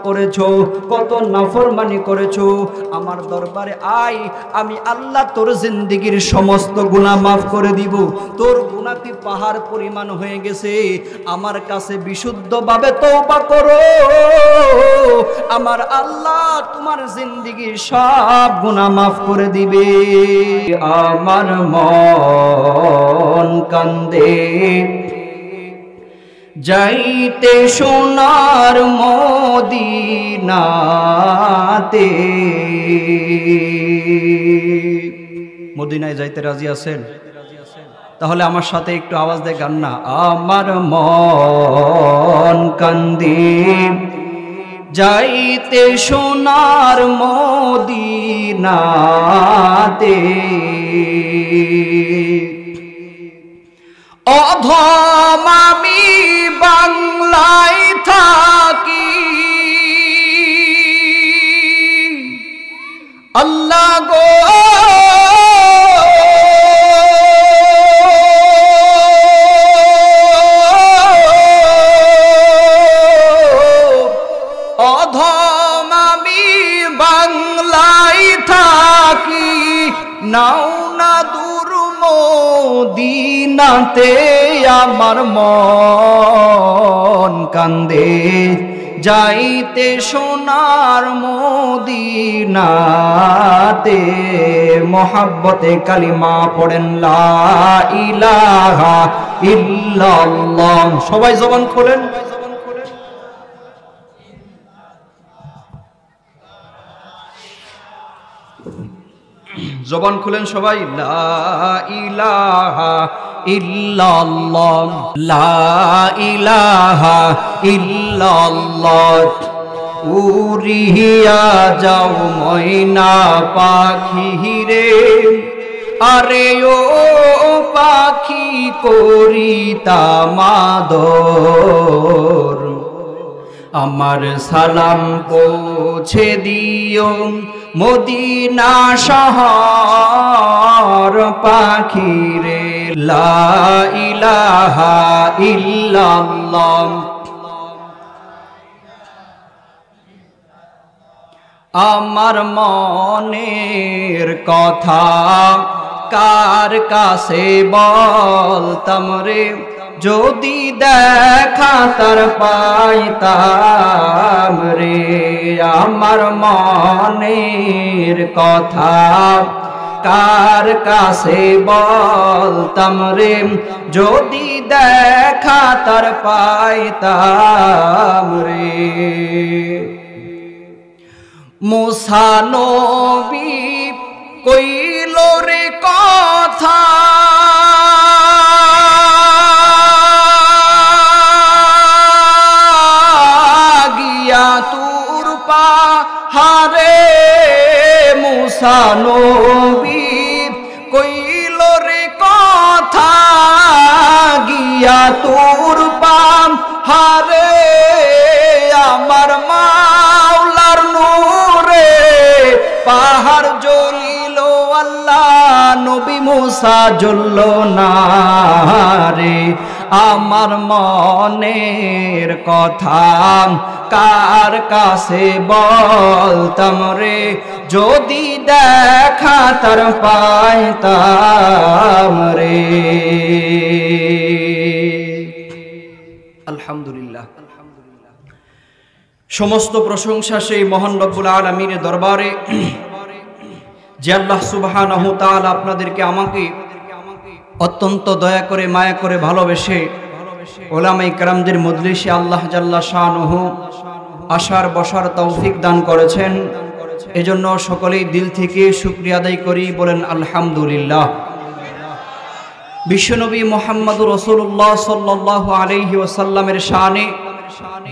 করেছো, কত নাফরমানি করেছো, আমার দরবারে আয়, আমি আল্লাহ তোর জিন্দেগীর সমস্ত গুনাহ মাফ করে দিব। তোর গুনাহটি পাহাড় পরিমাণ হয়ে গেছে, আমার কাছে বিশুদ্ধভাবে তওবা করো, আমার আল্লাহ তোমার জিন্দেগীর সব গুনাহ মাফ করে দিবে। আমার মন কান্দে যাইতে সোনার মদিনাতে। মদিনায় যাইতে রাজি আছেন? তাহলে আমার সাথে একটু আওয়াজ দিয়ে গান না। আমার মন কান্দে যাইতে সোনার মদিনাতে। অধম আমি বাংলায় থাকি, আল্লাহ গো অধম আমি বাংলায় থাকি, নাও না দূর মদিনাতে। আমার মন কান্দে যাইতে সোনার মদিনাতে। মোহাব্বতে কালিমা পড়েন লা ইলাহা ইল্লাল্লাহ। সবাই জবান খোলেন। জবান খুলেন সবাই। লা ইলাহা ইল্লাল্লাহ, লা ইলাহা ইল্লাল্লাহ। উড়িয়া যাও ময়না পাখি রে, আরে ও পাখি করিতাম আদর। আমার সালাম পৌঁছে দিও মদিনা শহর পাখি রে। লা ইলাহা ইল্লাল্লাহ। আমার মনের কথা কার কাছে বলতাম রে, যদি দেখা তার পাইতাম রে। আমার মনের কথা কার কাছে বলতাম রে, যদি দেখা তার পাইতাম রে। মুসা নবী কইল রে কথা, গিয়া তুর পাহাড়ে। মুসা নবী কইল রে কথা, গিয়া তুর পাহাড়ে। আমার মাওলার নূরে পাহাড় জ্বলিল, আল্লাহ নবী মুসা জ্বলল না রে। আমার মনের কথা কার কাছে বলতাম রে, যদি দেখা তার পাইতাম রে। আলহামদুলিল্লাহ, সমস্ত প্রশংসা সেই মহান রব্বুল আলামিনের দরবারে, যে আল্লাহ সুবহানাহু তাআলা আপনাদেরকে আমাকে অত্যন্ত দয়া করে মায়া করে ভালোবেসে ওলামায়ে কেরামদের মজলিসে আল্লাহ জাল্লা শানুহু আসার বসার তৌফিক দান করেছেন। এজন্য সকলেই দিল থেকে শুকরিয়া আদায় করি, বলেন আলহামদুলিল্লাহ। বিশ্বনবী মুহাম্মদুর রাসূলুল্লাহ সাল্লাল্লাহু আলাইহি ওয়াসাল্লামের শানে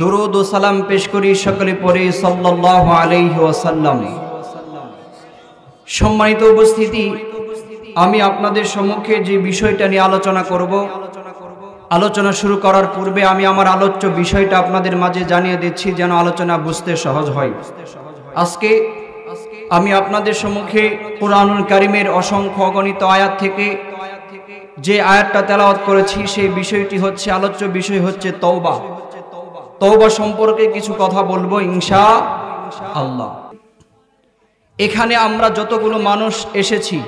দুরূদ ও সালাম পেশ করি, সকলে পড়ে সাল্লাল্লাহু আলাইহি ওয়াসাল্লাম। সম্মানিত উপস্থিতি, আমি আপনাদের সম্মুখে যে বিষয়টা নিয়ে আলোচনা করব, আলোচনা শুরু করার পূর্বে আমি আমার আলোচ্য বিষয়টা আপনাদের মাঝে জানিয়ে দিচ্ছি, যেন আলোচনা বুঝতে সহজ হয়। আজকে আমি আপনাদের সম্মুখে কুরআনুল কারীমের অসংখ্য অগণিত আয়াত থেকে যে আয়াতটা তেলাওয়াত করেছি, সেই বিষয়টি হচ্ছে, আলোচ্য বিষয় হচ্ছে তওবা। তওবা সম্পর্কে কিছু কথা বলবো ইনশাআল্লাহ। এখানে আমরা যতগুলো মানুষ এসেছি,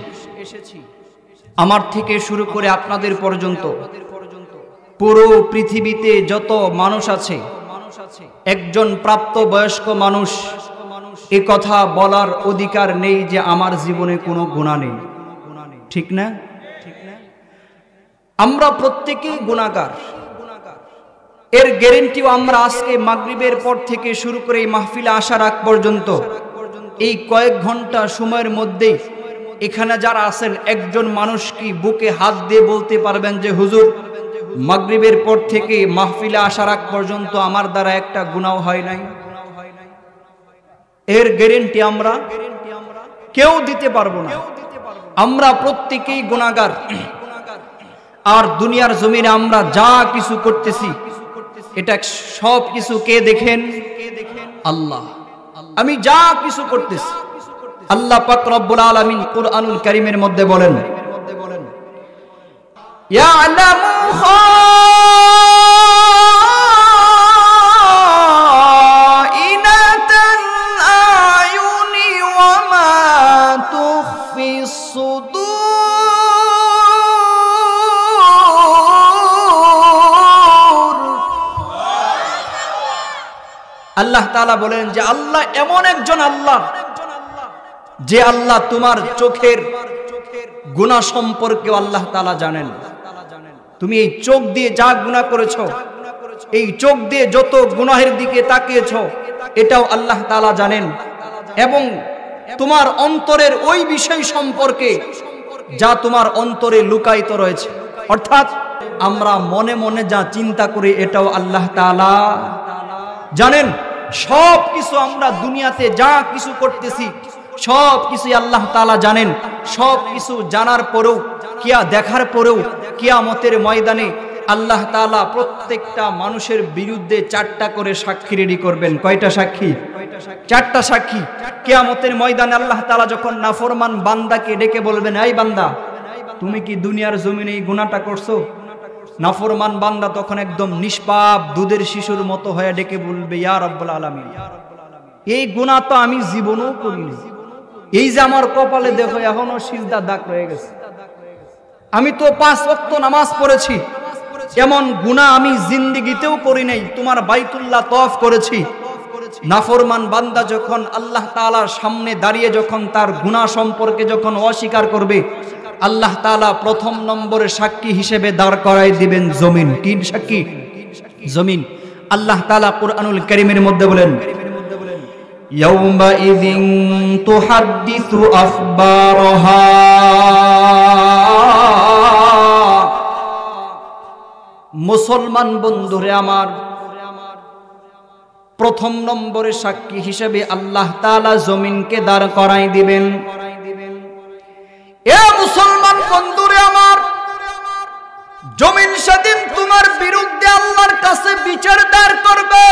আমার থেকে শুরু করে আপনাদের পর্যন্ত পুরো পৃথিবীতে যত মানুষ আছে, একজন প্রাপ্তবয়স্ক মানুষ এ কথা বলার অধিকার নেই যে আমার জীবনে কোনো গুনাহ নেই, ঠিক না? আমরা প্রত্যেকেই গুনাহগার। এর গ্যারান্টিও আমরা আজকে মাগরিবের পর থেকে শুরু করে এই মাহফিলে আসার আগ পর্যন্ত এই কয়েক ঘন্টা সময়ের মধ্যে এখানে যারা আছেন একজন মানুষ কি বুকে হাত দিয়ে বলতে পারবেন যে হুজুর মাগরিবের পর থেকে মাহফিলে আসার আগ পর্যন্ত আমার দ্বারা একটা গুনাহ হয় নাই? এর গ্যারান্টি আমরা কেউ দিতে পারবো না। আমরা প্রত্যেকেই গুনাহগার। আর দুনিয়ার জমিনে আমরা যা কিছু করতেছি এটা সব কিছু কে দেখেন? আল্লাহ। আমি যা কিছু করতেছি আল্লাহ পাক রব্বুল আলামিন কুরআনুল কারীমের মধ্যে বলেন, ইয়ালামু খাইনাতাল আয়ুনি ওয়া মা তুখফিস সুদূর। আল্লাহ তাআলা বলেন যে আল্লাহ এমন একজন আল্লাহ যে আল্লাহ তোমার চোখের গুনাহ সম্পর্কে আল্লাহ তাআলা জানেন। তুমি এই চোখ দিয়ে যা গুনাহ করেছো, এই চোখ দিয়ে যত গুনাহের দিকে তাকিয়েছো, এটাও আল্লাহ তাআলা জানেন। এবং তোমার অন্তরের ওই বিষয় সম্পর্কে যা তোমার অন্তরে লুকায়িত রয়েছে, অর্থাৎ আমরা মনে মনে যা চিন্তা করি এটাও আল্লাহ তাআলা জানেন। সব কিছু আমরা দুনিয়াতে যা কিছু করতেছি সব কিছুই আল্লাহ তাআলা জানেন। সব কিছু জানার পরেও, দেখার পরেও কিয়ামতের ময়দানে আল্লাহ তাআলা প্রত্যেকটা মানুষের বিরুদ্ধে 4টা করে সাক্ষী রেডি করবেন। কয়টা সাক্ষী? 4টা সাক্ষী। কিয়ামতের ময়দানে আল্লাহ তাআলা যখন নাফরমান বান্দাকে ডেকে বলবেন, এই বান্দা তুমি কি দুনিয়ার জমিনে এই গুনাহটা করছো? নাফরমান বান্দা তখন একদম নিষ্পাপ দুধের শিশুর মতো হয়ে ডেকে বলবে, ইয়া রাব্বুল আলামিন, এই গুনাহ তো আমি জীবনেও করিনি। এই যে আমার কপালে দেখো এখনো সিজদা দাগ রয়ে গেছে। আমি তো 5 ওয়াক্ত নামাজ পড়েছি, এমন গুনাহ আমি জিন্দেগিতেও করি নাই। তোমার বাইতুল্লাহ তওয়াফ করেছি। নাফরমান বান্দা যখন আল্লাহ তাআলার সামনে দাঁড়িয়ে যখন তার গুনাহ সম্পর্কে যখন অস্বীকার করবে, আল্লাহ তাআলা প্রথম নম্বরে সাক্ষী হিসেবে দাঁড় করাই দিবেন জমিন। কি সাক্ষী? জমিন। আল্লাহ তাআলা কুরআনুল কারীমের মধ্যে বলেন, ইয়াউমা ইযিন তুহাদ্দিসু আখবারাহা। মুসলমান বন্ধুরে আমার, প্রথম নম্বরে সাক্ষী হিসেবে আল্লাহ তাআলা জমিনকে দাঁড় করাই দিবেন। এ মুসলমান বন্ধুরে আমার, জমিন সেদিন তোমার বিরুদ্ধে আল্লাহর কাছে বিচার দাঁড় করবে।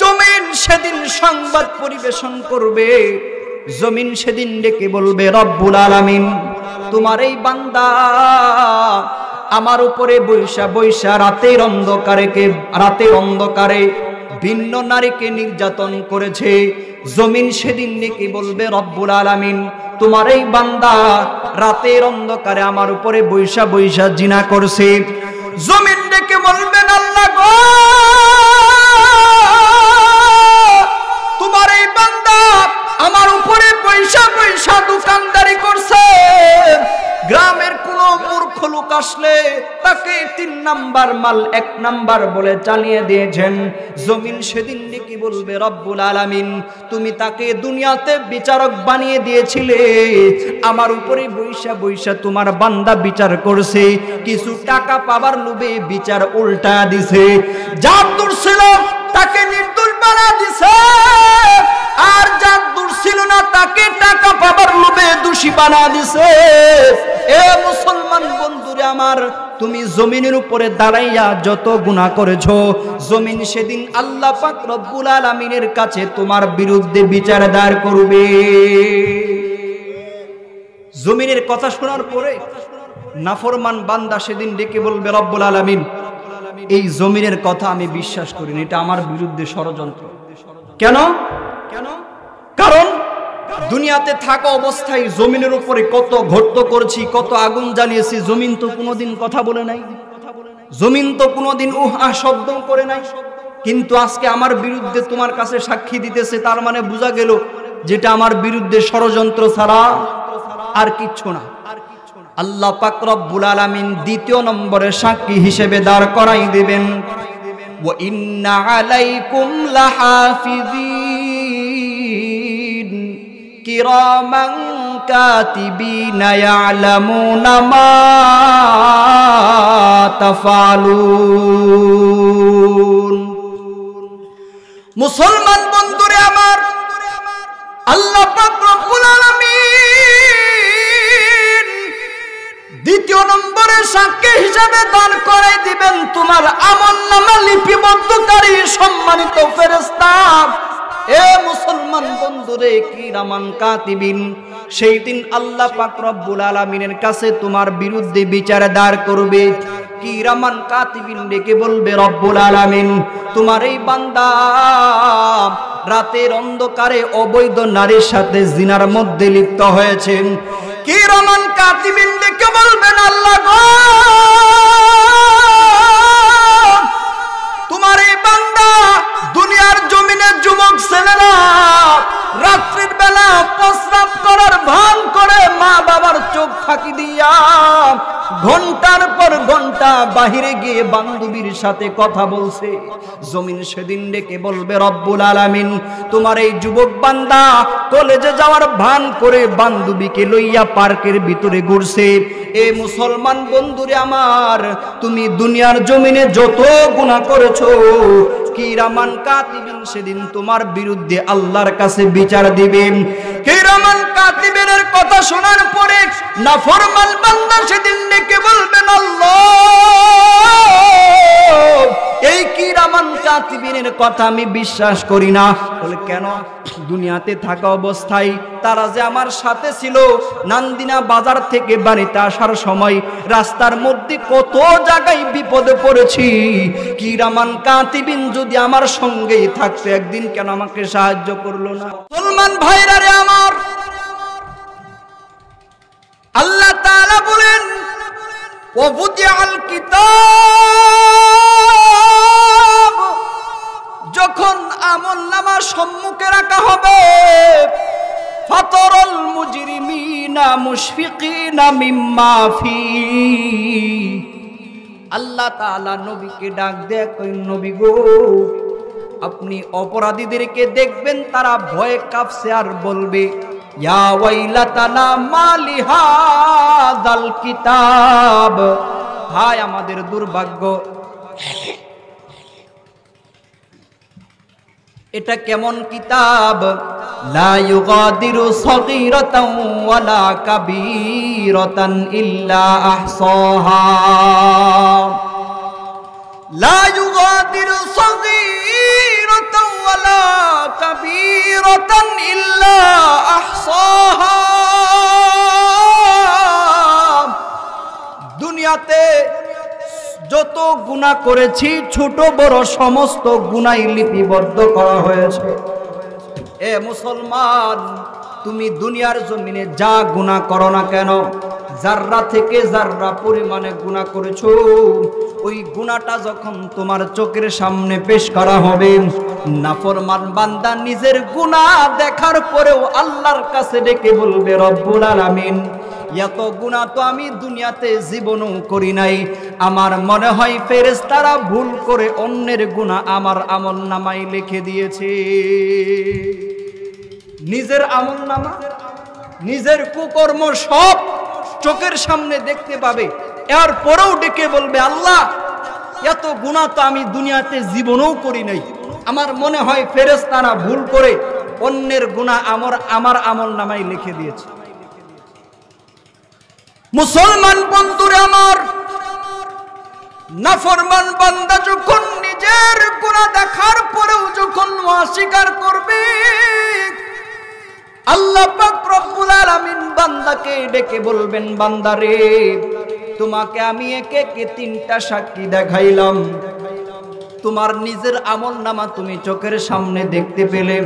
জমিন সেদিন সংবাদ পরিবেশন করবে। জমিন সেদিন ডেকে বলবে, রব্বুল আলামিন, তোমার এই বান্দা আমার উপরে বৈশা বৈশা রাতের অন্ধকারে ভিন্ন নারীকে নির্যাতন করেছে। জমিন সেদিন ডেকে বলবে, রব্বুল আলামিন, তোমার এই বান্দা রাতের অন্ধকারে আমার উপরে বৈশা বৈশা জিনা করছে। জমিন ডেকে বলবেন, আল্লাহ গো, তোমার এই বান্দা আমার উপরে বৈশা বৈশা দোকানদারি করছে। গ্রামের কোন মূর্খ লোক আসলে তাকে 3 নাম্বার মাল 1 নাম্বার বলে চালিয়ে দিয়েছেন। জমিন সেদিন কি বলবে, রব্বুল আলামিন, তুমি তাকে দুনিয়াতে বিচারক বানিয়ে দিয়েছিলে, আমার উপরে বৈশা বৈশা তোমার বান্দা বিচার করছে। কিছু টাকা পাবার লোভে বিচার উল্টা দিছে। যার দোষ ছিল তাকে নির্দোষ বানিয়ে দিছে, আর যার দোষ ছিল না তাকে টাকা পাবার লোভে দোষী বানিয়ে দিছে। এ মুসলমান বন্ধুরে আমার, তুমি জমিনের উপরে দাঁড়াইয়া যত গুনাহ করেছো, জমিন সেদিন আল্লাহ পাক রব্বুল আলামিনের কাছে তোমার বিরুদ্ধে বিচার দাঁড় করবে। জমিনের কথা শোনার পরে নাফরমান বান্দা সেদিন ডেকে বলবে, রব্বুল আলামিন, এই জমিনের কথা আমি বিশ্বাস করি না, এটা আমার বিরুদ্ধে ষড়যন্ত্র। কেন? কারণ দুনিয়াতে থাকা অবস্থায় জমিনের উপরে কত ঘটত করছি, কত আগুন জ্বালিয়েছি, জমিন তো কোনোদিন কথা বলে নাই, জমিন তো কোনোদিন শব্দ করে নাই। কিন্তু আজকে আমার বিরুদ্ধে তোমার কাছে সাক্ষী দিতেছে, তার মানে বোঝা গেল যেটা আমার বিরুদ্ধে ষড়যন্ত্র ছাড়া আর কিচ্ছু না। আল্লাহ পাক রব্বুল আলামিন দ্বিতীয় নম্বরে সাক্ষী হিসেবে দাঁড় করাই দিবেন, ওয়া ইন্না আলাইকুম লাহাফিজিন কিরামান কাতিবিনা ইয়ালামুনা মা তাফআলুন। মুসলমান বন্ধুরে আমার, আল্লাহ পাক রব্বুল আলামিন দ্বিতীয় নম্বরে সাক্ষী হিসাবে দান করাই দিবেন তোমার আমলনামা লিপিবদ্ধকারী সম্মানিত ফেরেশতা। এ মুসলমান বন্ধুরে, কিরামান কাতিবিন, সেই দিন আল্লাহ পাক রব্বুল আলামিনের কাছে তোমার বিরুদ্ধে বিচার দাঁড় করবে। কিরামান কাতিবিন ডেকে বলবে, রব্বুল আলামিন তোমার এই বান্দা রাতের অন্ধকারে অবৈধ নারীর সাথে জিনার মধ্যে লিপ্ত হয়েছে। কিরামান কাতিবিন ডেকে বলবেন, আল্লাহ গো, তোমার এই বান্দা দুনিয়ার জমিনে যুবক ছেলেরা রাত্রির বেলা প্রস্রাব করার ভান করে মা বাবার চোখ ফাঁকি দিয়া ঘন্টার পর ঘন্টা বাহিরে গিয়ে বান্ধবীর সাথে কথা বলছে। জমিন সেদিন ডেকে বলবে, রব্বুল আলামিন তোমার এই যুবক বান্দা কলেজে যাওয়ার ভান করে বান্ধবীকে লইয়া পার্কের ভিতরে ঘুরছে। এ মুসলমান বন্ধুরে আমার, তুমি দুনিয়ার জমিনে যত গুনাহ করেছো, কিরামান কাতিবিন সেদিন তোমার বিরুদ্ধে আল্লাহর কাছে বিচার দিবেন। কিরামান কাতিবিনের কথা শোনার পরে নাফরমান বান্দা সেদিন ডেকে বলবেন, আল্লাহ এই কিরামান কাতিবিনের কথা আমি বিশ্বাস করি না। বলে কেন? দুনিয়াতে থাকা অবস্থায় তারা যে আমার সাথে ছিল, নান্দিনা বাজার থেকে বাড়িতে আসার সময় রাস্তার মধ্যে কত জায়গায় বিপদে পড়েছি। কিরামান কাতিবিন যদি আমার সঙ্গেই থাকতো, একদিন কেন আমাকে সাহায্য করলো না? মুসলমান ভাইরা রে আমার, আল্লাহ তাআলা বলেন, ওয়াবুদিআল কিতাব, যখন আমলনামা সম্মুখে রাখা হবে, ফাতারাল মুজরিমিনা মুশফিকিনা মিম্মা ফি, আল্লাহ তাআলা নবীকে ডাক দেয়, কই নবী গো, আপনি অপরাধীদেরকে দেখবেন তারা ভয়ে কাঁপছে আর বলবে, ইয়া ওয়াইলাতানা মালি হাযাল কিতাব, হায় আমাদের দুর্ভাগ্য, এটা কেমন কিতাব, লা ইউগাদিরু সগীরাতান ওয়ালা কাবীরাতান ইল্লা আহসাহা, লা ইউগাদিরু সগীরাতান ওয়ালা কাবীরাতান ইল্লা আহসাহা। দুনিয়াতে যত গুনাহ করেছি, ছোট বড় সমস্ত গুনাহ লিপিবদ্ধ করা হয়েছে। এ মুসলমান, তুমি দুনিয়ার জমিনে যা গুনাহ করো না কেন, জাররা থেকে জাররা পরিমাণে গুনাহ করেছো, ওই গুনাহটা যখন তোমার চোখের সামনে পেশ করা হবে, নাফরমান বান্দা নিজের গুনাহ দেখার পরেও আল্লাহর কাছে ডেকে বলবে, রব্বুল আলামিন এত গুনাহ তো আমি দুনিয়াতে জীবনও করি নাই, আমার মনে হয় ফেরেশতারা ভুল করে অন্যের গুনাহ আমার আমলনামায় লিখে দিয়েছে। নিজের আমলনামা, নিজের কুকর্ম সব চোখের সামনে দেখতে পাবে, এরপরেও ডেকে বলবে, আল্লাহ এত গুনাহ তো আমি দুনিয়াতে জীবনও করি নাই, আমার মনে হয় ফেরেশতারা ভুল করে অন্যের গুনাহ আমার আমলনামায় লিখে দিয়েছে। মুসলমান বন্ধুরা আমার, নাফরমান বান্দা যখন নিজের গুনাহ দেখার পরেও যখন অস্বীকার করবে, আল্লাহ পাক রব্বুল আলামিন বান্দাকে ডেকে বলবেন, বান্দারে তোমাকে আমি একে একে 3টা সাক্ষী দেখাইলাম, তোমার নিজের আমলনামা তুমি চোখের সামনে দেখতে পেলে,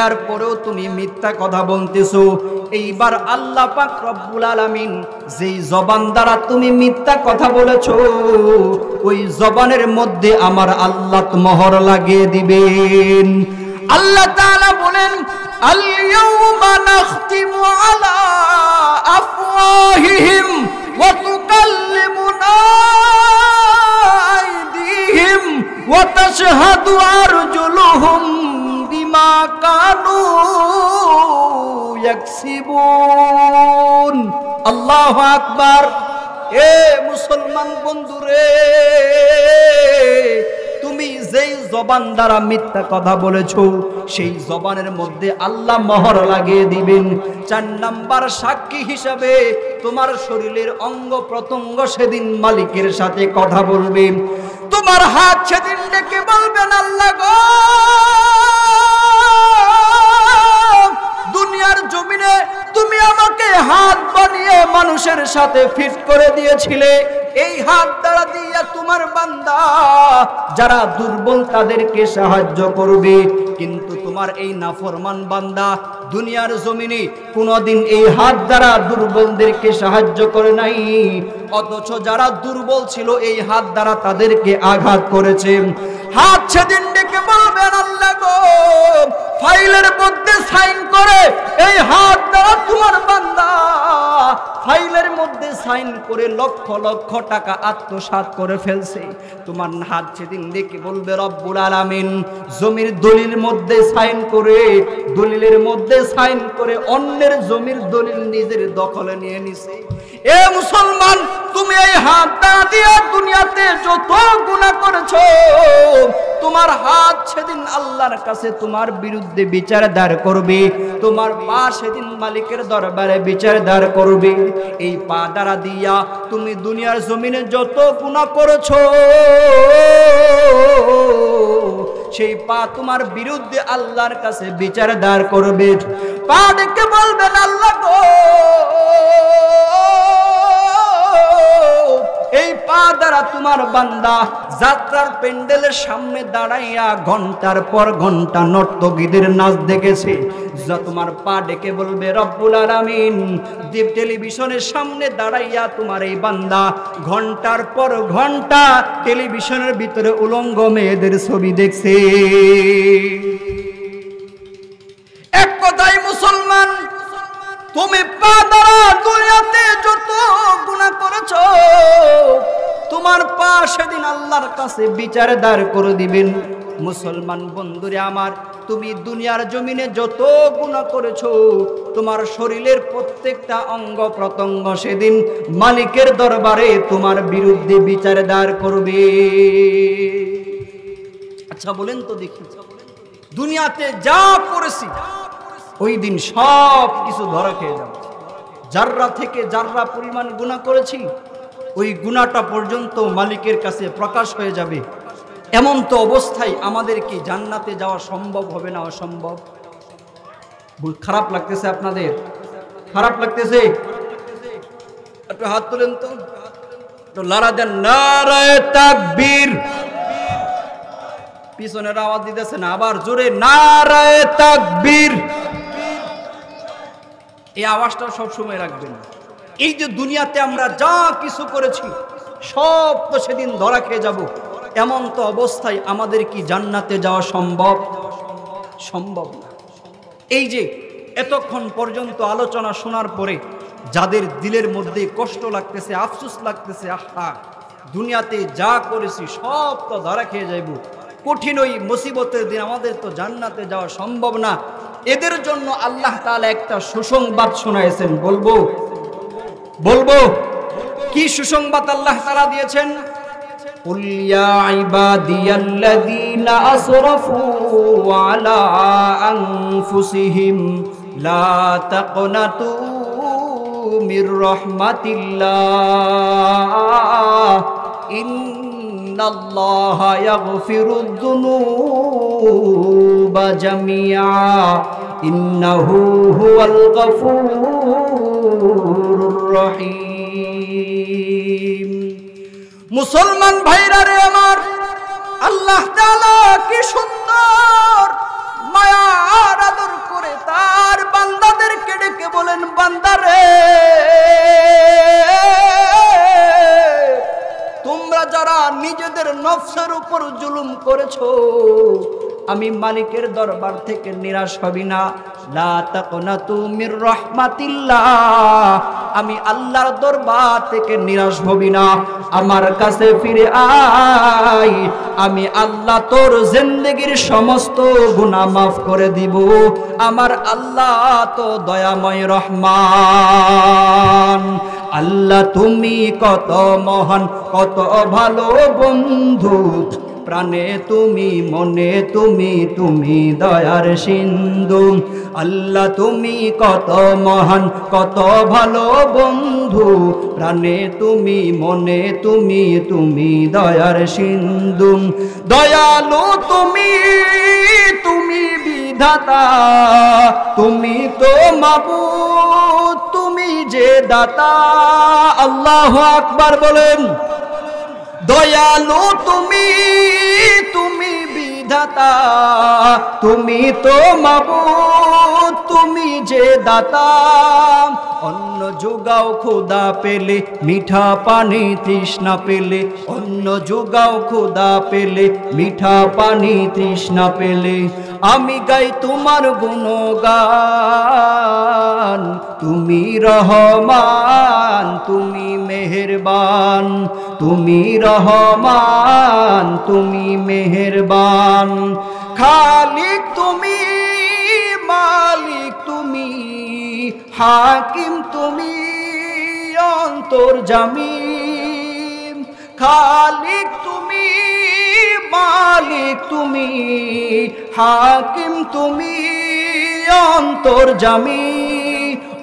এরপরেও তুমি মিথ্যা কথা বলতেছো। এইবার আল্লাহ পাক রব্বুল আলামিন যেই জবান দ্বারা তুমি মিথ্যা কথা বলেছো, ওই জবানের মধ্যে আমার আল্লাহ মোহর লাগিয়ে দিবেন। আল্লাহ তাআলা বলেন, আল ইয়াউমা নাখতিমু আলা আফওয়াহিহিম ওয়া তুকাল্লিমুনা আইদিহিম ওয়া তাশহাদু আরজুলুহুম বিমা কানু ইয়াকসিবুন। আল্লাহু আকবার। এ মুসলমান বন্ধুরে, তুমি যেই জবান দ্বারা মিথ্যা কথা বলেছো, সেই জবানের মধ্যে আল্লাহ মোহর লাগিয়ে দিবেন। 4 নাম্বার সাক্ষী হিসাবে তোমার শরীরের অঙ্গ প্রত্যঙ্গ সেদিন মালিকের সাথে কথা বলবে। তোমার হাত সেদিন ডেকে বলবেন, আল্লাহ গো, দুনিয়ার জমিনে তুমি আমাকে হাত বানিয়ে মানুষের সাথে ফিট করে দিয়েছিলে। এই হাত দ্বারা দিয়া তোমার বান্দা যারা দুর্বল তাদেরকে সাহায্য করবে, কিন্তু তোমার এই নাফরমান বান্দা দুনিয়ার জমিনে কোনোদিন এই হাত দ্বারা দুর্বলদেরকে সাহায্য করে নাই, অথচ যারা দুর্বল ছিল এই হাত দ্বারা তাদেরকে আঘাত করেছে। হাত সেদিন ডেকে বলবেন, আল্লাহ গো, ফাইলের মধ্যে সাইন করে এই হাত দ্বারা তোমার বান্দা ফাইলের মধ্যে সাইন করে লক্ষ লক্ষ টাকা আত্মসাৎ করে ফেলছে। তোমার হাত সেদিন ডেকে বলবে, রব্বুল আলামিন জমির দলিল মধ্যে সাইন করে, দলিলের মধ্যে সাইন করে অন্যের জমির দলিল নিজের দখলে নিয়ে নিছে। এ মুসলমান, তুমি এই হাত দিয়ে দুনিয়াতে যত গুনাহ করেছো, তোমার হাত সেদিন আল্লাহর কাছে তোমার বিরুদ্ধে বিচার দাঁড় করবে। তোমার পা সেদিন মালিকের দরবারে বিচার দাঁড় করবে। এই পা দ্বারা দিয়া তুমি দুনিয়ার জমিনে যত গুনাহ করেছো, সেই পা তোমার বিরুদ্ধে আল্লাহর কাছে বিচার দাঁড় করবে। পা ডেকে বলবেন, আল্লাহ গো, এই পা দ্বারা তোমার বান্দা যাত্রার প্যান্ডেলের সামনে দাঁড়াইয়া ঘন্টার পর ঘন্টা নর্তকীদের নাচ দেখেছে। যা তোমার পা ডেকে বলবে, রব্বুল আলামিন দীপ টেলিভিশনের সামনে দাঁড়াইয়া তোমার এই বান্দা ঘন্টার পর ঘন্টা টেলিভিশনের ভিতরে উলঙ্গ মেয়েদের ছবি দেখছে। এক কথায় মুসলমান, তুমি পা দ্বারা দুনিয়াতে যত গুনাহ করেছো, তোমার পা সেদিন আল্লাহর কাছে বিচার দাঁড় করে দিবেন। মুসলমান বন্ধুরে আমার, তুমি দুনিয়ার জমিনে যত গুনাহ করেছো, তোমার শরীরের প্রত্যেকটা অঙ্গ প্রত্যঙ্গ সেদিন মালিকের দরবারে তোমার বিরুদ্ধে বিচার দাঁড় করবে। আচ্ছা বলেন তো দেখি, দুনিয়াতে যা করেছি ওই দিন সব কিছু ধরা খেয়ে যাবে। জাররা থেকে জাররা পরিমাণ গুনাহ করেছি, ওই গুনাহটা পর্যন্ত মালিকের কাছে প্রকাশ হয়ে যাবে। এমন তো অবস্থায় আমাদের কি জান্নাতে যাওয়া সম্ভব হবে না অসম্ভব? খারাপ লাগতেছে আপনাদের? খারাপ লাগতেছে? একটু হাত তুলেন তো, একটু লড়া দেন, নারায়ে তাকবীর। পিছনের আওয়াজ দিতেছে না, আবার জোরে নারায়ে তাকবীর। এই আওয়াজটা সব সময় রাখবেন। এই যে দুনিয়াতে আমরা যা কিছু করেছি সব তো সেদিন ধরা খেয়ে যাব। এমন তো অবস্থায় আমাদের কি জান্নাতে যাওয়া সম্ভব? সম্ভব না। এই যে এতক্ষণ পর্যন্ত আলোচনা শোনার পরে যাদের দিলের মধ্যে কষ্ট লাগতেছে, আফসোস লাগতেছে, আহা দুনিয়াতে যা করেছি সব তো ধরা খেয়ে যাইব, কঠিন ওই মুসিবতের দিন আমাদের তো জান্নাতে যাওয়া সম্ভব না, এদের জন্য আল্লাহ তাআলা একটা সুসংবাদ শোনাইছেন। বলবো বলবো কি সুসংবাদ আল্লাহ তাআলা দিয়েছেন? কুল ইয়া ইবাদিয়াল্লাযীনা আসরাফু আলা আনফুসিহিম লা তাকনাতু মির রাহমাতিল্লাহ ইন্নাল্লাহা ইয়াগফিরুয যুনুবা জামিআ ইন্নাহু হুয়াল গফুরুর রহিম। মুসলমান ভাইরা রে আমার, আল্লাহ তাআলা কি সুন্দর মায়া আর আদর করে তার বান্দাদেরকে ডেকে বলেন, বান্দারে তোমরা যারা নিজেদের নফসের উপর জুলুম করেছো, আমি মালিকের দরবার থেকে নিরাশ হবি না। লা তাকনাতু মির রাহমাতিল্লাহ, আমি আল্লাহর দরবার থেকে নিরাশ হবি না। আমার কাছে ফিরে আয়, আমি আল্লাহ তোর জিন্দেগীর সমস্ত গুনাহ মাফ করে দিব। আমার আল্লাহ তো দয়াময় রহমান। আল্লাহ তুমি কত মহান, কত ভালো বন্ধু, প্রাণে তুমি, মনে তুমি, তুমি দয়ার সিন্ধু। আল্লাহ তুমি কত মহান, কত ভালো বন্ধু, প্রাণে তুমি, মনে তুমি, তুমি দয়ার সিন্ধু। দয়ালু তুমি, তুমি বিধাতা, তুমি তো মাবুদ, তুমি যে দাতা। আল্লাহু আকবার বলেন। দয়ালু তুমি, তুমি বিধাতা, তুমি তো মাবুদ, তুমি যে দাতা। অন্ন যোগাও খোদা পেলে, মিঠা পানি তৃষ্ণা পেলে, অন্ন যোগাও খোদা পেলে, মিঠা পানি তৃষ্ণা পেলে। আমি গাই তোমার গুণগান, তুমি রহমান, তুমি মেহেরবান, তুমি রহমান, তুমি মেহেরবান। খালিক তুমি, মালিক তুমি, হাকিম তুমি, অন্তর্যামী। খালিক তুমি, মালিক তুমি, হাকিম তুমি, অন্তর্যামী।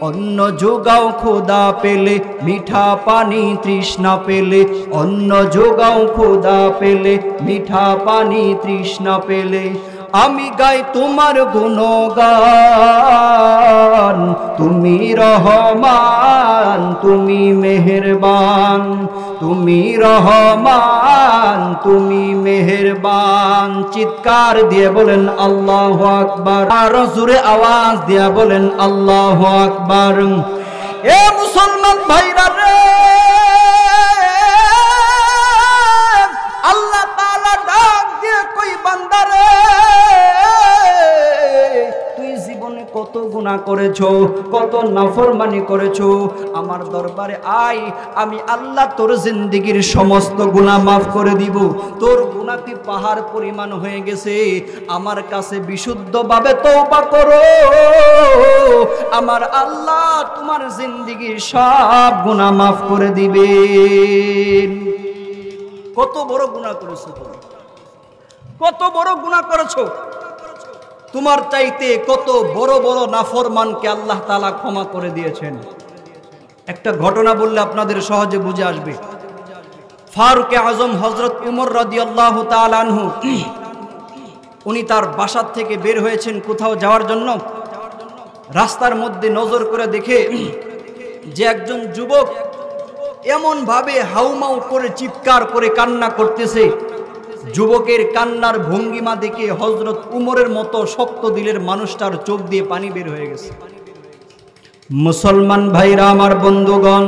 অন্ন যোগাও খোদা পেলে, মিঠা পানি তৃষ্ণা পেলে, অন্ন যোগাও খোদা পেলে, মিঠা পানি তৃষ্ণা পেলে। আমি গাই তোমার গুণগান, তুমি রহমান, তুমি মেহেরবান, তুমি রহমান, তুমি মেহেরবান। চিৎকার দিয়ে বলেন আল্লাহু আকবার, আরো জোরে আওয়াজ দিয়ে বলেন আল্লাহু আকবার। এ মুসলমান ভাইরা রে, আল্লাহ তাআলা ডাক দিয়ে কই, বান্দারে তুই জীবনে কত গুনাহ করেছো, কত নাফরমানি করেছো, আমার দরবারে আয়, আমি আল্লাহ তোর জিন্দেগীর সমস্ত গুনাহ মাফ করে দিব। তোর গুনাহ কি পাহাড় পরিমাণ হয়ে গেছে, আমার কাছে বিশুদ্ধভাবে তওবা করো, আমার আল্লাহ তোমার জিন্দেগীর সব গুনাহ মাফ করে দিবেন। কত বড় গুনাহ করেছো তুমি, কত বড় গুনাহ করেছো। তোমার চাইতে কত বড় বড় নাফরমানকে আল্লাহ তাআলা ক্ষমা করে দিয়েছেন। একটা ঘটনা বললে আপনাদের সহজে বুঝে আসবে। ফারুক আজম হযরত উমর রাদিয়াল্লাহু তাআলা আনহু, উনি তার বাসা থেকে বের হয়েছেন কোথাও যাওয়ার জন্য। রাস্তার মধ্যে নজর করে দেখে যে একজন যুবক এমন ভাবে হাউমাউ করে চিৎকার করে কান্না করতেছে। যুবকের কান্নার ভঙ্গিমা দেখে হযরত উমরের মতো শক্ত দিলের মানুষটার চোখ দিয়ে পানি বের হয়ে গেছে। মুসলমান ভাইরা আমার, বন্ধুগণ,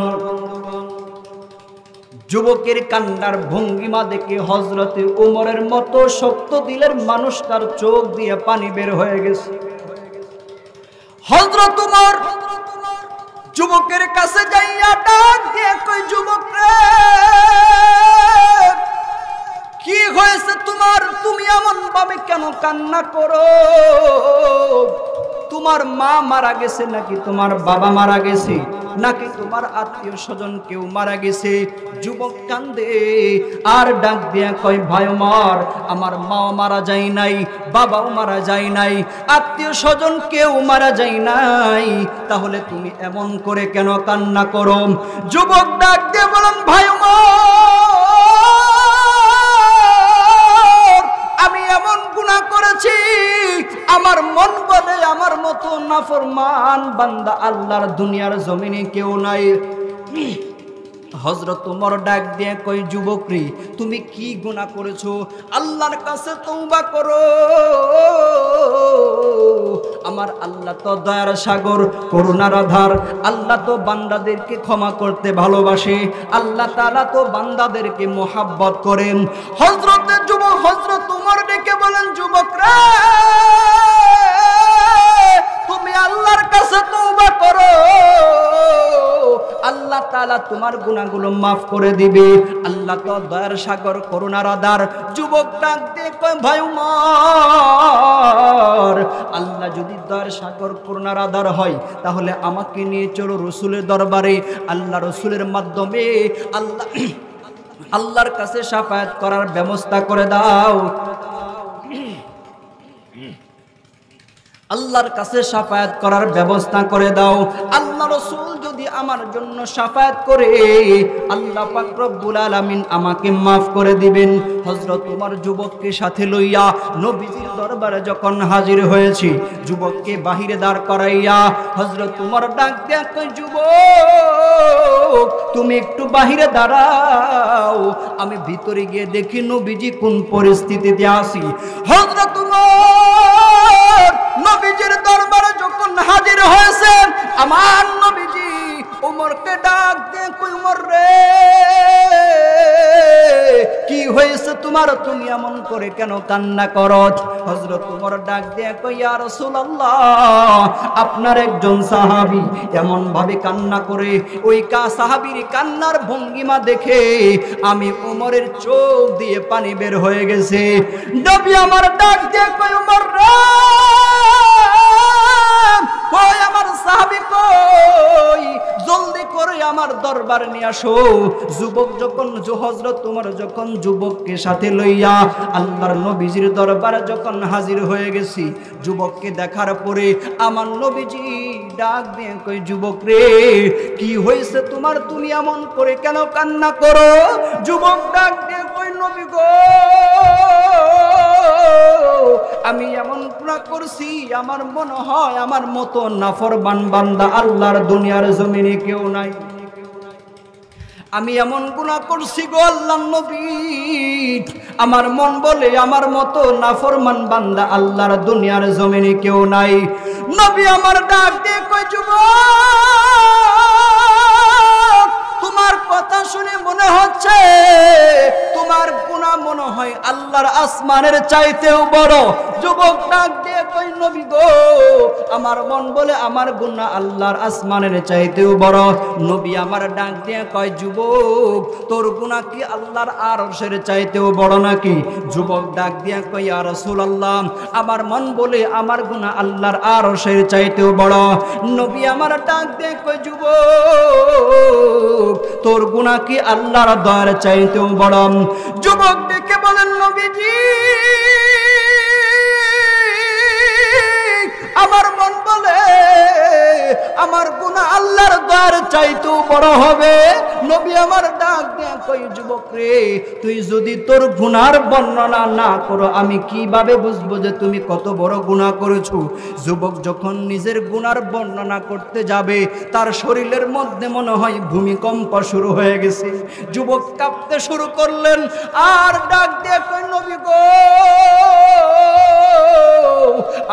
যুবকের কান্নার ভঙ্গিমা দেখে হযরত উমরের মতো শক্ত দিলের মানুষটার চোখ দিয়ে পানি বের হয়ে গেছে। হযরত উমর যুবকের কাছে যাইয়া ডাক দিয়ে কই, যুবক রে, কি হয়েছে তোমার? তুমি এমন ভাবে কেন কান্না করো? তোমার মা মারা গেছে নাকি তোমার বাবা মারা গেছে, নাকি তোমার আত্মীয় স্বজন কেউ মারা গেছে? যুবক কান্দে আর ডাক দিয়া কয়, ভাই আমার, আমার মাও মারা যায় নাই, বাবাও মারা যায় নাই, আত্মীয় স্বজন কেউ মারা যায় নাই, তাহলে তুমি এমন করে কেন কান্না করো? যুবক ডাক দিয়ে বলেন, ভাই আমি এমন গুনাহ করেছি, আমার মন বলে আমার মতো নাফরমান বান্দা আল্লাহর দুনিয়ার জমিনে কেউ নাই। হযরত ওমর ডাক দিয়ে কই, যুবক রে, তুমি কি গুনাহ করেছো? আল্লাহর কাছে তওবা করো। আমার আল্লাহ তো দয়ার সাগর, করুণার আধার। আল্লাহ তো বান্দাদেরকে ক্ষমা করতে ভালোবাসে। আল্লাহ তাআলা তো বান্দাদেরকে মোহাব্বত করেন। হযরত ওমর ডেকে বলেন, যুবক রে, তুমি আল্লাহর কাছে তওবা করো, আল্লাহ তাআলা তোমার গুনাহগুলো মাফ করে দিবে। আল্লাহ তো দয়ার সাগর, করুণার আধার। যুবক ডাক দিয়ে কয়, ভাই ওমর, আল্লাহ যদি দয়ার সাগর, করুণার আধার হয়, তাহলে আমাকে নিয়ে চলো রাসূলের দরবারে। আল্লাহ রাসূলের মাধ্যমে আল্লাহর কাছে শাফায়াত করার ব্যবস্থা করে দাও। আল্লাহর কাছে শাফায়াত করার ব্যবস্থা করে দাও। আল্লাহ রাসূল যদি আমার জন্য শাফায়াত করে, আল্লাহ পাক রব্বুল আলামিন আমাকে maaf করে দিবেন। হযরত ওমর যুবককে সাথে লইয়া নবীজির দরবারে যখন হাজির হয়েছি, যুবককে বাহিরে দাঁড় করাইয়া হযরত ওমর ডাক দেয়া কই, যুবক, তুমি একটু বাহিরে দাঁড়াও, আমি ভিতরে গিয়ে দেখি নবীজি কোন পরিস্থিতিতে আছি। হযরত ওমর নবীজির দরবারে যখন হাজির হয়েছেন, আমার নবীজি ওমরকে ডাক দিয়ে কই, ওমর রে, কি হয়েছে তোমার? তুমি এমন করে কেন কান্না করো? হযরত ওমর ডাক দিয়ে কই, ইয়া রাসূলুল্লাহ, আপনার একজন সাহাবী এমন ভাবে কান্না করে, ওই সাহাবীর কান্নার ভঙ্গিমা দেখে আমি ওমরের চোখ দিয়ে পানি বের হয়ে গেছে। নবী আমার ডাক দিয়ে কই, ওমর রে, কই আমার সাহাবী কই? জলদি করে আমার দরবারে নিয়ে আসো। যুবক যখন হযরত ওমর যখন যুবককে সাথে লইয়া আল্লাহর নবীজির দরবারে যখন হাজির হয়ে গেছি, যুবককে দেখার পরে আমার নবীজি ডাক দিয়ে কই, যুবক রে, কি হয়েছে তোমার? তুমি এমন করে কেন কান্না করো? যুবক ডাক দিয়ে কই, নবী গো, আমি এমন গুনাহ করছি, আমার মনে হয় আমার মতো নাফরমান বান্দা আল্লাহর দুনিয়ার জমিনে কেউ নাই। আমি এমন গুনাহ করছি গো আল্লাহর নবী, আমার মন বলে আমার মতো নাফরমান বান্দা আল্লাহর দুনিয়ার জমিনে কেউ নাই। নবী আমার ডাক দিয়ে কই, যুবক, তোমার কথা শুনে মনে হচ্ছে তোমার গুনাহ মনে হয় আল্লাহর আসমানের চাইতেও বড়। যুবক ডাক দিয়ে কই, নবী গো, আমার মন বলে আমার গুনাহ আল্লাহর আসমানের চাইতেও বড়। নবী আমার ডাক দিয়ে কয়, যুবক, তোর গুনাহ কি আল্লাহর আরশের চাইতেও বড় নাকি? যুবক ডাক দিয়ে কই, ইয়া রাসূলুল্লাহ, আমার মন বলে আমার গুনাহ আল্লাহর আরশের চাইতেও বড়। নবী আমার ডাক দিয়ে কই, যুবক, তোর গুনাহ কি আল্লাহর দয়ার চাইতেও বড়? যুবক ডেকে বলেন, নবীজি, আমার মন বলে আমার গুনাহ আল্লাহর দয়ার চাইতেও বড় হবে। নবী আমার ডাক দিয়ে কই, যুবক রে, তুই যদি তোর গুনার বর্ণনা না করো, আমি কিভাবে বুঝবো যে তুমি কত বড় গুনাহ করেছো? যুবক যখন নিজের গুনার বর্ণনা করতে যাবে, তার শরীরের মধ্যে মনে হয় ভূমিকম্প শুরু হয়ে গেছে। যুবক কাঁপতে শুরু করলেন আর ডাক দিয়ে কই, নবী গো,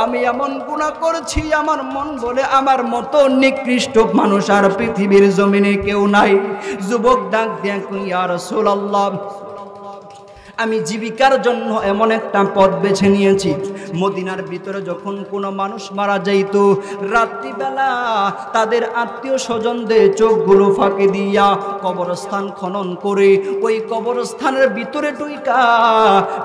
আমি এমন গুনাহ করেছি, আমার মন বলে আমার মতো নিকৃষ্ট মানুষ আর পৃথিবীর জমিনে কেউ নাই। যুবক ডাক দিয়ে কই, ইয়া রাসূলুল্লাহ, আমি জীবিকার জন্য এমন একটা পথ বেছে নিয়েছি। মদিনার ভিতরে যখন কোনো মানুষ মারা যাইত, রাত্রিবেলা তাদের আত্মীয় স্বজনদের চোখগুলো ফাঁকি দিয়া কবরস্থান খনন করে ওই কবরস্থানের ভিতরে ঢুইকা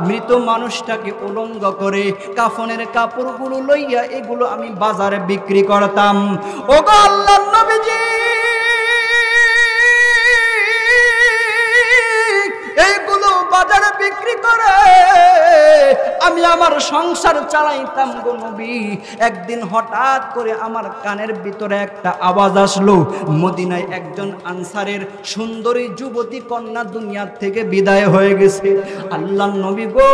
মৃত মানুষটাকে উলঙ্গ করে কাফনের কাপড়গুলো লইয়া এগুলো আমি বাজারে বিক্রি করতাম। ওগো আল্লাহর নবীজি, এইগুলো বাজারে বিক্রি করে আমি আমার সংসার চালাইতাম গো নবী। একদিন হঠাৎ করে আমার কানের ভিতরে একটা আওয়াজ আসলো, মদিনায় একজন আনসারের সুন্দরী যুবতী কন্যা দুনিয়ার থেকে বিদায় হয়ে গেছে। আল্লাহর নবী গো,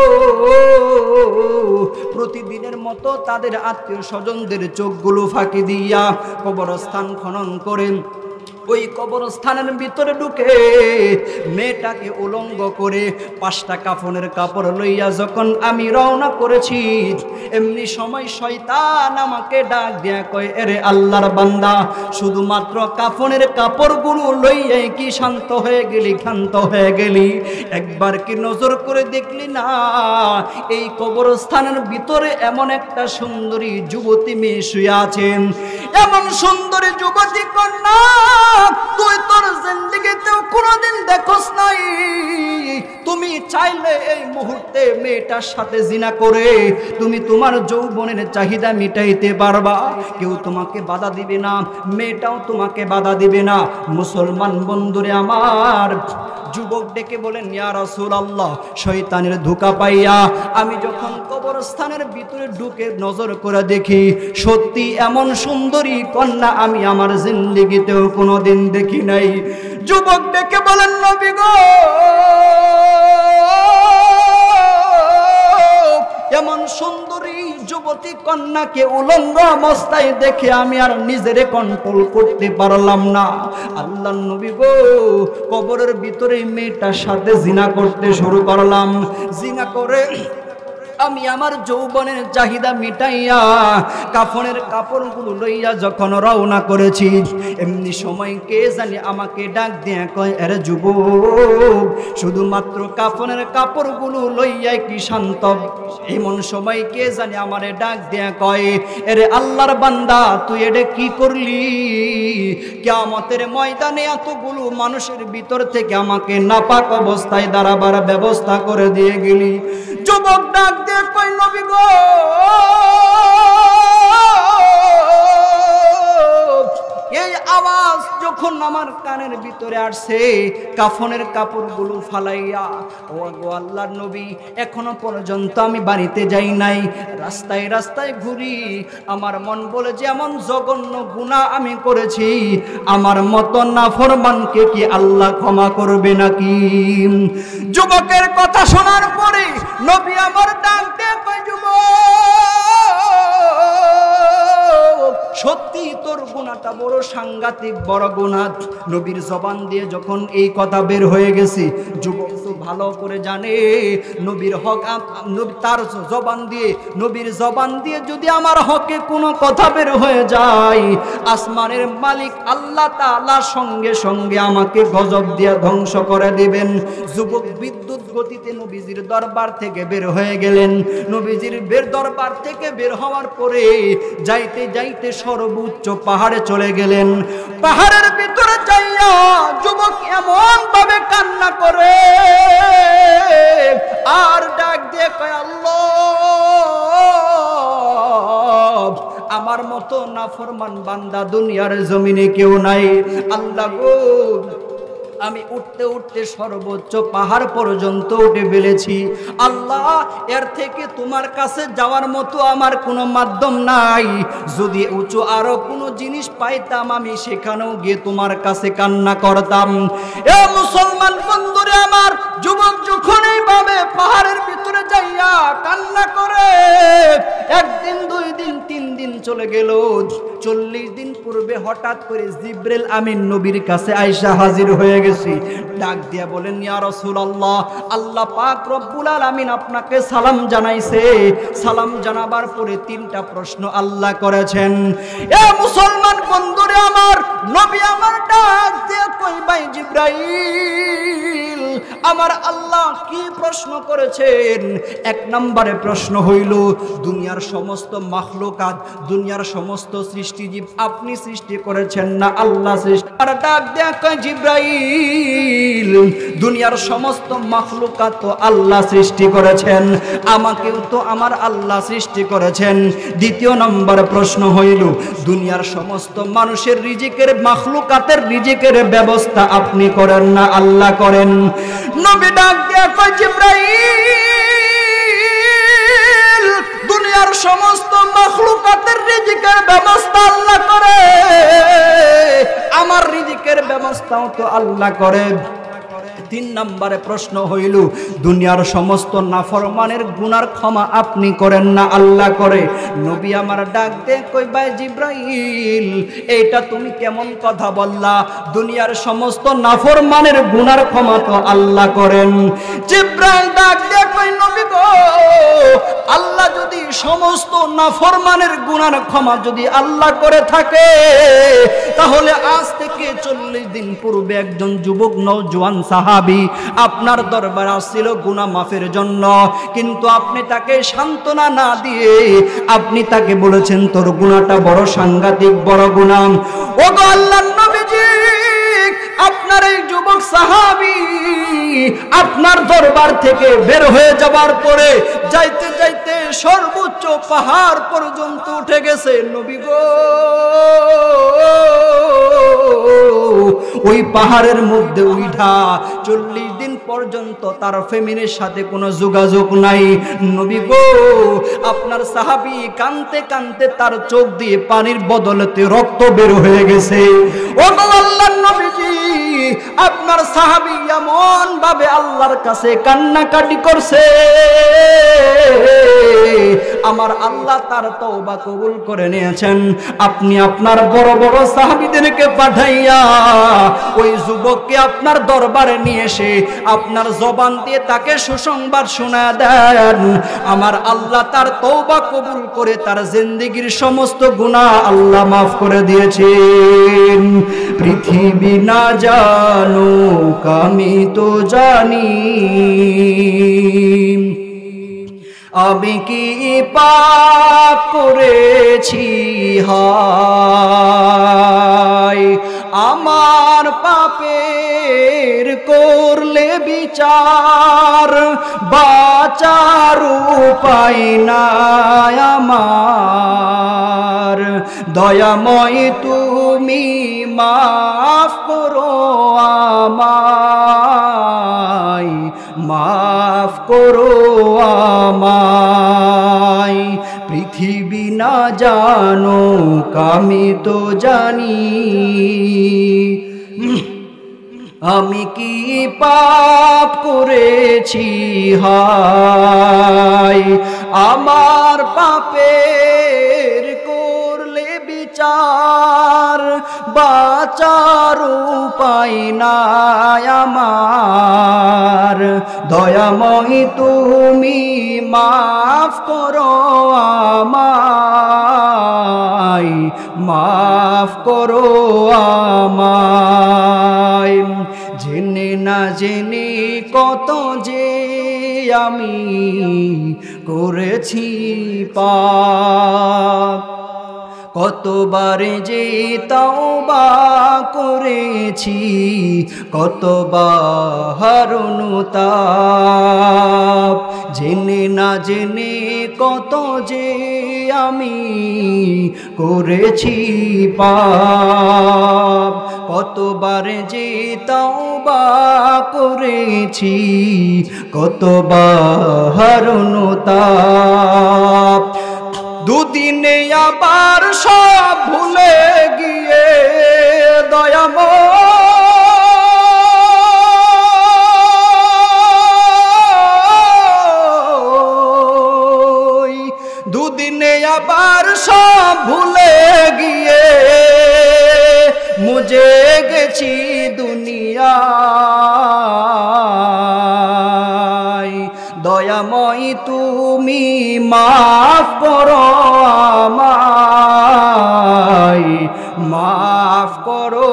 প্রতিদিনের মতো তাদের আত্মীয় স্বজনদের চোখগুলো ফাঁকি দিয়া কবরস্থান খনন করেন ওই কবরস্থানের ভিতরে ঢুকে মেয়েটাকে উলঙ্গ করে 5টা কাফনের কাপড় লইয়া যখন আমি রওনা করেছি, এমনি সময় শয়তান আমাকে ডাক দিয়া কয়, এরে আল্লাহর বান্দা, শুধুমাত্র কাফনের কাপড়গুলো লইয়াই কি শান্ত হয়ে গেলি, ক্ষান্ত হয়ে গেলি? একবার কি নজর করে দেখলি না এই কবরস্থানের ভিতরে এমন একটা সুন্দরী যুবতী মেয়ে শুয়ে আছেন? এমন সুন্দরী যুবতী কন্যা তুই তোর জিন্দেগিতেও কোনোদিন দেখোস নাই। তুমি চাইলে এই মুহূর্তে মেয়েটার সাথে জিনা করে তুমি তোমার যৌবনের চাহিদা মিটাইতে পারবা, কেউ তোমাকে বাধা দিবে না, মেয়েটাও তোমাকে বাধা দিবে না। মুসলমান বন্ধুরে আমার, যুবক ডেকে বলেন, ইয়া রাসূলুল্লাহ, শয়তানের ধোঁকা পাইয়া আমি যখন কবরস্থানের ভিতরে ঢুকে নজর করে দেখি, সত্যি এমন সুন্দরী কন্যা আমি আমার জিন্দেগিতেও কোনোদিন দেখি নাই। যুবক ডেকে বলেন, নবী গো, এমন সুন্দরী যুবতী কন্যাকে উলঙ্গ অবস্থায় দেখে আমি আর নিজেরে কন্ট্রোল করতে পারলাম না। আল্লাহর নবী গো, কবরের ভিতরে মেয়েটার সাথে জিনা করতে শুরু করলাম। জিনা করে আমি আমার যৌবনের চাহিদা মিটাইয়া কাফনের কাপড়গুলো লইয়া যখন রওনা করেছি, এমনি সময় কে জানি আমাকে ডাক দিয়ে কয়, আরে যুবক, শুধুমাত্র কাফনের কাপড়গুলো লইয়া কি শান্ত? এমন সময় কে জানি আমারে ডাক দিয়ে কয়, আরে আল্লাহর বান্দা, তুই এটা কি করলি? কিয়ামতের ময়দানে এতগুলো মানুষের ভিতর থেকে আমাকে নাপাক অবস্থায় দাঁড়াবার ব্যবস্থা করে দিয়ে গেলি। যুবক ডাক দিয়ে কই, নবী গো, এই আওয়াজ যখন আমার কানের ভিতরে আসছে, কাফনের কাপড়গুলো ফালাইয়া, ও গো আল্লাহর নবী, এখনো পর্যন্ত আমি বাড়িতে যাই নাই, রাস্তায় রাস্তায় ঘুরি। আমার মন বলে যে এমন জঘন্য গুনাহ আমি করেছি, আমার মতো নাফরমানকে কি আল্লাহ ক্ষমা করবে নাকি? যুবকের কথা শোনার পরে নবী আমার ডাক দিয়ে কয়, যুবক, সত্যি তোর গুনাহটা বড় সাংঘাতিক বড় গুনাহ। নবীর জবান দিয়ে যখন এই কথা বের হয়ে গেছে, যুবক তো ভালো করে জানে নবীর হক, তার জবান দিয়ে, নবীর জবান দিয়ে যদি আমার হকে কোনো কথা বের হয়ে যায়, আসমানের মালিক আল্লাহ তাআলা সঙ্গে সঙ্গে আমাকে গজব দিয়ে ধ্বংস করে দিবেন। যুবক বিদ্যুৎ গতিতে নবীজির দরবার থেকে বের হয়ে গেলেন। নবীজির দরবার থেকে বের হওয়ার পরে যাইতে যাইতে সর্বোচ্চ পাহাড়ে চলে গেলেন। পাহাড়ের ভিতরে যাইয়া যুবক এমন ভাবে কান্না করে আর ডাক দিয়ে কয়, আল্লাহ, আমার মতো নাফরমান বান্দা দুনিয়ার জমিনে কেউ নাই। আল্লাহ গো, আমি উঠতে উঠতে সর্বোচ্চ পাহাড় পর্যন্ত উঠে ফেলেছি। আল্লাহ, এর থেকে তোমার কাছে যাওয়ার মতো আমার কোনো মাধ্যম নাই। যদি উঁচু আরো কোনো জিনিস পাইতাম, আমি সেখানেও গিয়ে তোমার কাছে কান্না করতাম। এ মুসলমান বন্ধুরে আমার, যুবক যখন এইভাবে পাহাড়ের ভিতরে যাইয়া কান্না করে, একদিন, 2 দিন, 3 দিন চলে গেল। 40 দিন পূর্বে হঠাৎ করে জিবরিল আমিন নবীর কাছে আয়েশা হাজির হয়ে গেছি। ডাক দিয়া বলেন, ইয়া রাসূলুল্লাহ, আল্লাহ পাক রব্বুল আলামিন আপনাকে সালাম জানাইছে। সালাম জানাবার পরে 3টা প্রশ্ন আল্লাহ করেছেন। এ মুসলমান বন্ধুরে আমার, নবী আমার ডাক দিয়া কই, ভাই জিবরাইল, আমার আল্লাহ কি প্রশ্ন করেছেন? 1 নম্বরে প্রশ্ন হইল, দুনিয়ার সমস্ত মাখলুকাত, দুনিয়ার সমস্ত সৃষ্টিজীব আপনি সৃষ্টি করেছেন না আল্লাহ সৃষ্টি? আর ডাক দেয়া কয়, জিবরাইল, দুনিয়ার সমস্ত মাখলুকাত তো আল্লাহ সৃষ্টি করেছেন, আমাকেও তো আমার আল্লাহ সৃষ্টি করেছেন। 2 নম্বর প্রশ্ন হইল, দুনিয়ার সমস্ত মানুষের রিজিকের, মাখলুকাতের রিজিকের ব্যবস্থা আপনি করেন না আল্লাহ করেন? নবী ডাক দেয়া কয়, জিবরাইল, দুনিয়ার সমস্ত মাখলুকাতের রিজিকের ব্যবস্থা আল্লাহ করে, আমার রিজিকের ব্যবস্থাও তো আল্লাহ করে। তিন নম্বরে প্রশ্ন হইল, দুনিয়ার সমস্ত নাফরমানের গুনার ক্ষমা আপনি করেন না, আল্লাহ করে। নবী আমার ডাক দে কই, ভাই জিব্রাইল, এইটা তুমি কেমন কথা বললা? দুনিয়ার সমস্ত নাফরমানের গুনার ক্ষমা তো আল্লাহ করেন। জিব্রাইল ডাক দে কই, নবী গো, আল্লাহ যদি সমস্ত নাফরমানের গুনার ক্ষমা যদি আল্লাহ করে থাকে, তাহলে আজ থেকে 40 দিন পূর্বে একজন যুবক নওজোয়ান সাহাবী আপনার দরবারে আসছিল গুনাহ মাফের জন্য, কিন্তু আপনি তাকে সান্ত্বনা না দিয়ে আপনি তাকে বলেছেন তোর গুনাহটা বড় সাংঘাতিক, বড় গুনাহ। ওগো আল্লাহর নবীজি, আপনার এই যুবক সাহাবী আপনার দরবার থেকে বের হয়ে যাবার পরে যাইতে যাইতে সর্বোচ্চ পাহাড় পর্যন্ত উঠে গেছে। নবী গো, ওই পাহাড়ের মধ্যে উঠা 40 দিন পর্যন্ত তার ফ্যামিলির সাথে কোনো যোগাযোগ নাই। নবী গো, আপনার সাহাবী কাঁদতে কাঁদতে তার চোখ দিয়ে পানির বদলেতে রক্ত বের হয়ে গেছে। ও গো আল্লাহর নবীজি, আপনার সাহাবী এমন ভাবে আল্লাহর কাছে কান্নাকাটি করছে, আমার আল্লাহ তার তওবা কবুল করে নিয়েছেন। আপনি আপনার বড় বড় সাহাবীদেরকে পাঠাইয়া ওই যুবককে আপনার দরবারে নিয়ে এসে আপনার জবান দিয়ে তাকে সুসংবাদ শোনা দেন, আমার আল্লাহ তার তওবা কবুল করে তার জিন্দেগীর সমস্ত গুনাহ আল্লাহ মাফ করে দিয়েছেন। পৃথিবী না জানুক আমি তো জানি, আমি কি পাপ করেছি হায়, আমার পাপের করলে বিচার, বাঁচার উপায় নাই আমার, দয়াময় তুমি মাফ করো আমায়, মাফ করো আমায়। পৃথিবী না জানুক আমি তো জানি, আমি কি পাপ করেছি হায়, আমার পাপের করলে বিচার, বাঁচার উপায় নাই আমার, দয়াময় তুমি মাফ করো আমায়, মাফ করো আমায়। জেনে না জেনে কত যে আমি করেছি পাপ, কতবার যে তওবা করেছি, কতবার অনুতাপ, জেনে না জেনে কত যে আমি করেছি পাপ, কতবার যে তওবা করেছি, কতবার অনুতাপ। দুদিনে আবার সব ভুলে গিয়ে দয়াময়, দুদিনে আবার সব ভুলে গিয়ে মুজে গেছি দুনিয়ায়, দয়াময় তুমি মাফ করো আমায়, মাফ করো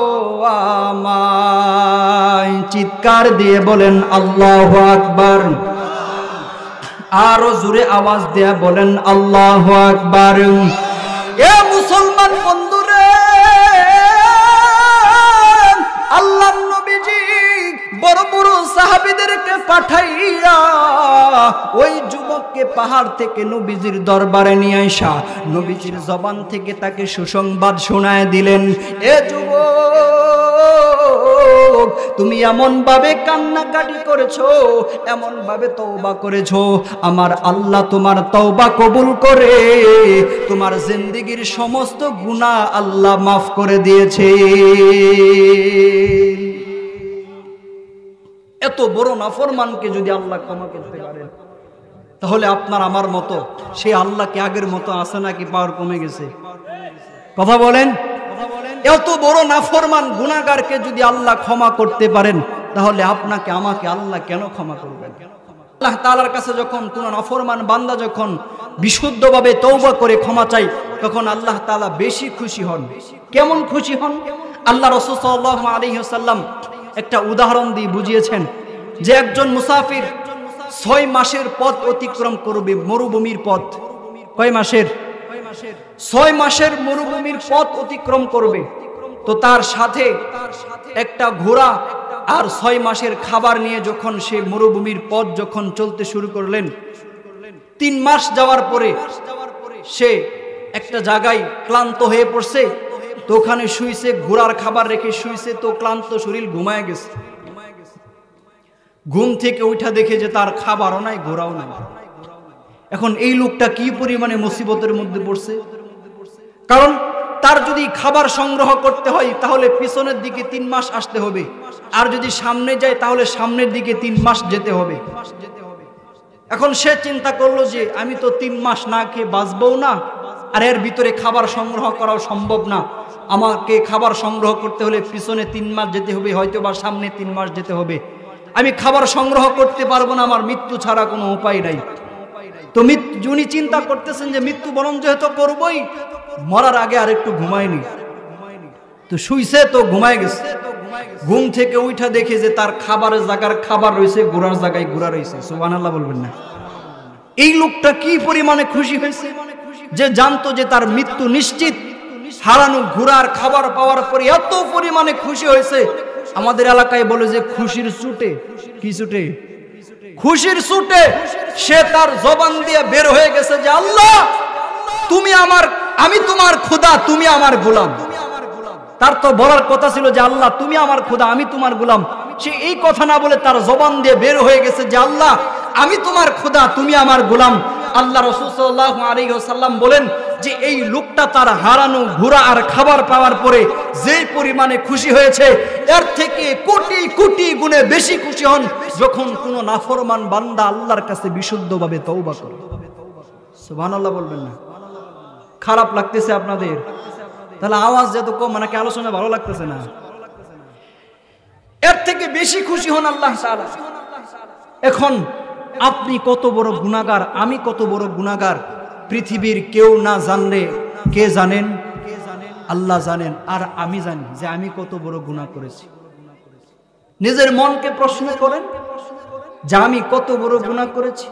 আমায়। চিৎকার দিয়ে বলেন আল্লাহু আকবার, আরো জোরে আওয়াজ দিয়ে বলেন আল্লাহু আকবার। এ মুসলমান বন্ধুরে, আল্লাহর নবীজি বড় বড় সাহাবীদেরকে পাঠাইয়া ওই যুবককে পাহাড় থেকে নবীজির দরবারে নিয়ে আইসা নবীজির জবান থেকে তাকে সুসংবাদ শোনায় দিলেন। এ যুবক, তুমি এমন ভাবে কান্নাকাটি করেছো, এমন ভাবে তওবা করেছো, আমার আল্লাহ তোমার তওবা কবুল করে তোমার জিন্দেগীর সমস্ত গুনাহ আল্লাহ মাফ করে দিয়েছে। এত বড় নাফরমানকে যদি আল্লাহ ক্ষমা করতে পারেন, তাহলে আপনার আমার মতো সেই আল্লাহ কি আগের মতো আছে নাকি পাওয়ার কমে গেছে? কথা বলেন। এত বড় নাফরমান গুনাহগারকে যদি আল্লাহ ক্ষমা করতে পারেন, তাহলে আপনাকে আমাকে আল্লাহ কেন ক্ষমা করবেন? আল্লাহ তাআলার কাছে যখন কোন নাফরমান বান্দা যখন বিশুদ্ধভাবে তওবা করে ক্ষমা চাই, তখন আল্লাহ তাআলা বেশি খুশি হন। কেমন খুশি হন? আল্লাহ রাসূল সাল্লাল্লাহু আলাইহি ওয়াসাল্লাম একটা উদাহরণ দিয়ে বুঝিয়েছেন যে একজন মুসাফির 6 মাসের পথ অতিক্রম করবে, মরুভূমির পথ। কয় মাসের? 6 মাসের মরুভূমির পথ অতিক্রম করবে। তো তার সাথে একটা ঘোড়া আর 6 মাসের খাবার নিয়ে যখন সে মরুভূমির পথ যখন চলতে শুরু করলেন, 3 মাস যাওয়ার পরে সে একটা জায়গায় ক্লান্ত হয়ে পড়ছে। তো ওখানে শুইছে, ঘোড়ার খাবার রেখে শুইছে। তো ক্লান্ত শরীর ঘুমায় গেছে। ঘুম থেকে উঠা দেখে যে তার খাবারও নাই, ঘোড়াও নাই। এখন এই লোকটা কি পরিমাণে মুসিবতের মধ্যে পড়ছে। কারণ তার যদি খাবার সংগ্রহ করতে হয় তাহলে পিছনের দিকে 3 মাস আসতে হবে, আর যদি সামনে যায় তাহলে সামনের দিকে 3 মাস যেতে হবে। এখন সে চিন্তা করলো যে আমি তো 3 মাস না খেয়ে বাঁচবো না, আর এর ভিতরে খাবার সংগ্রহ করাও সম্ভব না। আমাকে খাবার সংগ্রহ করতে হলে পিছনে 3 মাস যেতে হবে, হয়তো বা সামনে 3 মাস যেতে হবে। আমি খাবার সংগ্রহ করতে পারবো না, আমার মৃত্যু ছাড়া কোনো উপায় নাই। তো উনি চিন্তা করতেছেন যে মৃত্যু বরণ যেহেতু করবই, মরার আগে আর একটু ঘুমায়নি। তো শুইছে, তো ঘুমায় গেছে। ঘুম থেকে উঠা দেখে যে তার খাবারের জায়গার খাবার রয়েছে, ঘোড়ার জায়গায় ঘোড়া রয়েছে। সুবহানাল্লাহ বলবেন না? এই লোকটা কি পরিমাণে খুশি হয়েছে, যে জানতো যে তার মৃত্যু নিশ্চিত। হারানো ঘোড়ার খাবার পাওয়ার পরে এত পরিমাণে খুশি হয়েছে, আমাদের এলাকায় বলে যে খুশির ছুটে। কি ছুটে? খুশির ছুটে সে তার জবান দিয়ে বের হয়ে গেছে যে আল্লাহ তুমি আমার, আমি তোমার খোদা, তুমি আমার গোলাম। তার তো বলার কথা ছিল যে আল্লাহ তুমি আমার খোদা, আমি তোমার গোলাম। সে এই কথা না বলে তার জবান দিয়ে বের হয়ে গেছে যে আল্লাহ আমি তোমার খোদা, তুমি আমার গোলাম। আল্লাহ রাসূল সাল্লাল্লাহু আলাইহি ওয়াসাল্লাম বলেন যে এই লোকটা তার হারানো ঘোড়া আর খাবার পাওয়ার পরে যে পরিমাণে খুশি হয়েছে, এর থেকে কোটি কোটি গুণে বেশি খুশি হন যখন কোনো নাফরমান বান্দা আল্লাহর কাছে বিশুদ্ধভাবে তওবা করে। সুবহানাল্লাহ বলবেন না? খারাপ লাগতেছে আপনাদের? তাহলে আওয়াজ যত কম, নাকি আলোচনা ভালো লাগতেছে না? এর থেকে বেশি খুশি হন আল্লাহ তাআলা। এখন আপনি কত বড় গুনাহগার, আমি কত বড় গুনাহগার, পৃথিবীর কেউ না জানলে কে জানেন? আল্লাহ জানেন। আর আমি জানি যে আমি কত বড় গুনাহ করেছি। নিজের মনকে প্রশ্ন করেন যে আমি কত বড় গুনাহ করেছি।